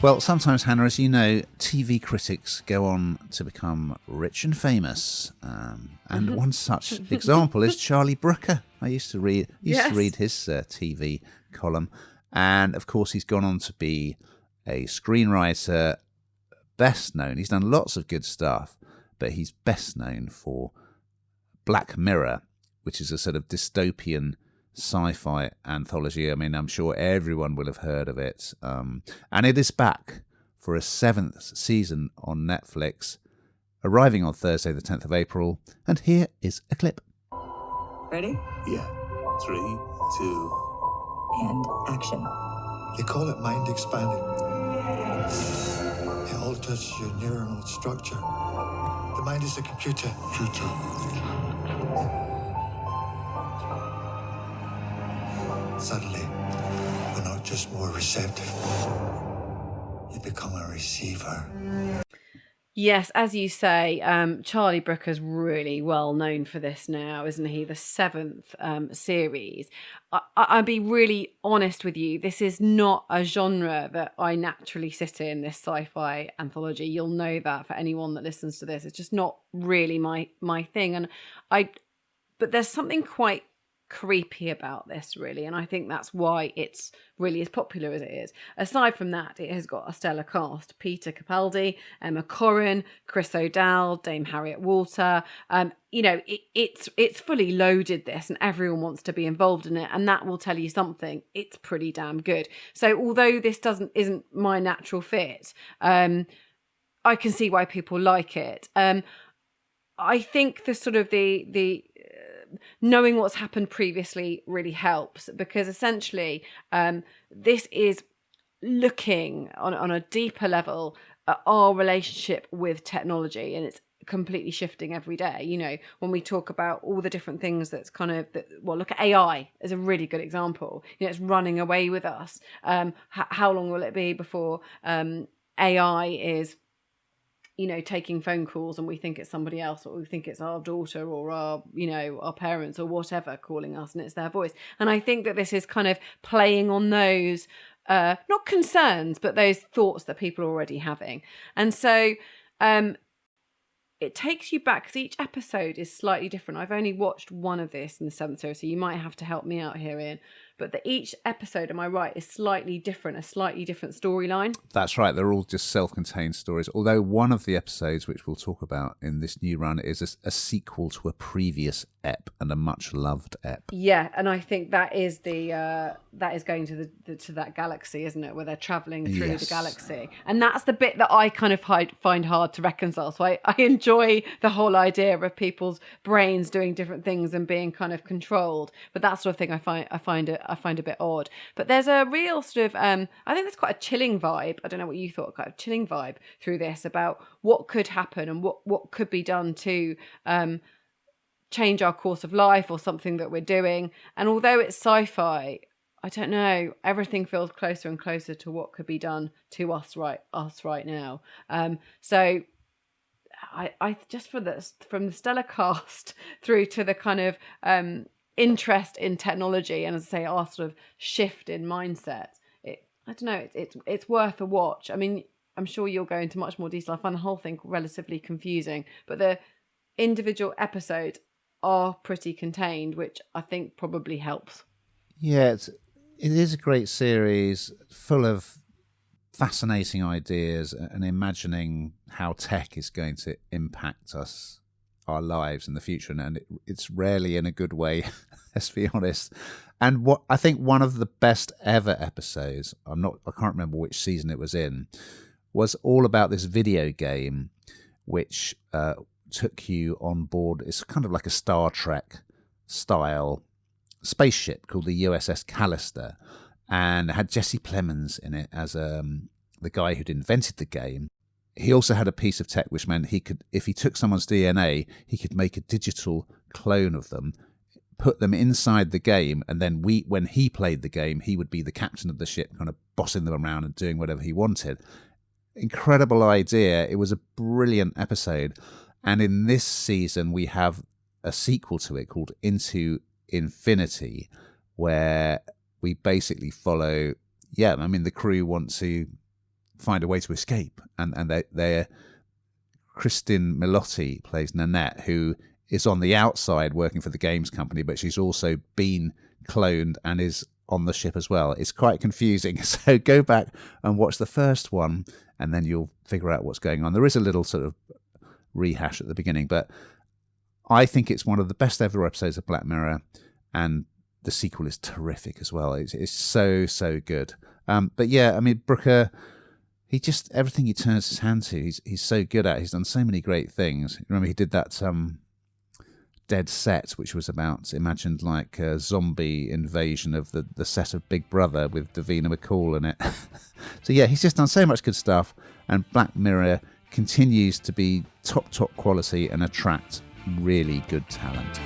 Well, sometimes, Hannah, as you know, TV critics go on to become rich and famous. And one such example is Charlie Brooker. I used to read his TV column. And, of course, he's gone on to be a screenwriter, best known. He's done lots of good stuff, but he's best known for Black Mirror, which is a sort of dystopian sci-fi anthology. I mean, I'm sure everyone will have heard of it. And it is back for a 7th season on Netflix, arriving on Thursday, the 10th of April. And here is a clip. Ready? Yeah. 3, 2... And action. They call it mind expanding. It alters your neuronal structure. The mind is a computer. Suddenly, we're not just more receptive. You become a receiver. Yes, as you say, Charlie Brooker's really well known for this now, isn't he? The 7th series. I'll be really honest with you. This is not a genre that I naturally sit in, this sci-fi anthology. You'll know that for anyone that listens to this. It's just not really my thing. But there's something quite creepy about this, really, and I think that's why it's really as popular as it is. Aside from that, it has got a stellar cast: Peter Capaldi, Emma Corrin, Chris O'Dowd, Dame Harriet Walter. It's fully loaded, this, and everyone wants to be involved in it, and that will tell you something. It's pretty damn good. So although this isn't my natural fit, I can see why people like it. I think the sort of the knowing what's happened previously really helps, because essentially this is looking on a deeper level at our relationship with technology, and it's completely shifting every day. You know, when we talk about all the different things that's look at AI as a really good example. You know, it's running away with us. How long will it be before AI is, you know, taking phone calls and we think it's somebody else, or we think it's our daughter or our parents or whatever calling us, and it's their voice. And I think that this is kind of playing on those, not concerns, but those thoughts that people are already having. And so it takes you back, because each episode is slightly different. I've only watched one of this in the 7th series, so you might have to help me out here, Ian. But each episode, am I right, is slightly different, a slightly different storyline? That's right. They're all just self-contained stories. Although one of the episodes, which we'll talk about in this new run, is a sequel to a previous ep, and a much-loved ep. Yeah, and I think that is that is going to that galaxy, isn't it, where they're travelling through the galaxy. And that's the bit that I kind of find hard to reconcile. So I enjoy the whole idea of people's brains doing different things and being kind of controlled. But that sort of thing I find a bit odd. But there's a real sort of I think there's quite a chilling vibe. I don't know what you thought, quite a chilling vibe through this about what could happen and what could be done to change our course of life, or something that we're doing. And although it's sci-fi, I don't know, everything feels closer and closer to what could be done to us right now. So I just from the stellar cast through to the kind of interest in technology, and as I say, our sort of shift in mindset, it's worth a watch. I mean, I'm sure you'll go into much more detail. I find the whole thing relatively confusing, but the individual episodes are pretty contained, which I think probably helps. Yeah, it is a great series full of fascinating ideas and imagining how tech is going to impact our lives in the future, and it's rarely in a good way. Let's be honest. And what I think one of the best ever episodes, I can't remember which season it was in, was all about this video game which took you on board. It's kind of like a Star Trek style spaceship called the USS Callister, and it had Jesse Plemons in it as the guy who'd invented the game. He also had a piece of tech which meant he could, if he took someone's DNA, he could make a digital clone of them, put them inside the game, and then when he played the game, he would be the captain of the ship, kind of bossing them around and doing whatever he wanted. Incredible idea. It was a brilliant episode. And in this season, we have a sequel to it called Into Infinity, where we basically follow, the crew want to find a way to escape. And they're Kristin Milotti plays Nanette, who is on the outside working for the games company, but she's also been cloned and is on the ship as well. It's quite confusing. So go back and watch the first one, and then you'll figure out what's going on. There is a little sort of rehash at the beginning, but I think it's one of the best ever episodes of Black Mirror, and the sequel is terrific as well. It's so good. But yeah, I mean, Brooker, he just, everything he turns his hand to, he's so good at. He's done so many great things. Remember, he did that Dead Set, which was about, imagined like a zombie invasion of the set of Big Brother with Davina McCall in it. So yeah, he's just done so much good stuff, and Black Mirror continues to be top quality and attract really good talent.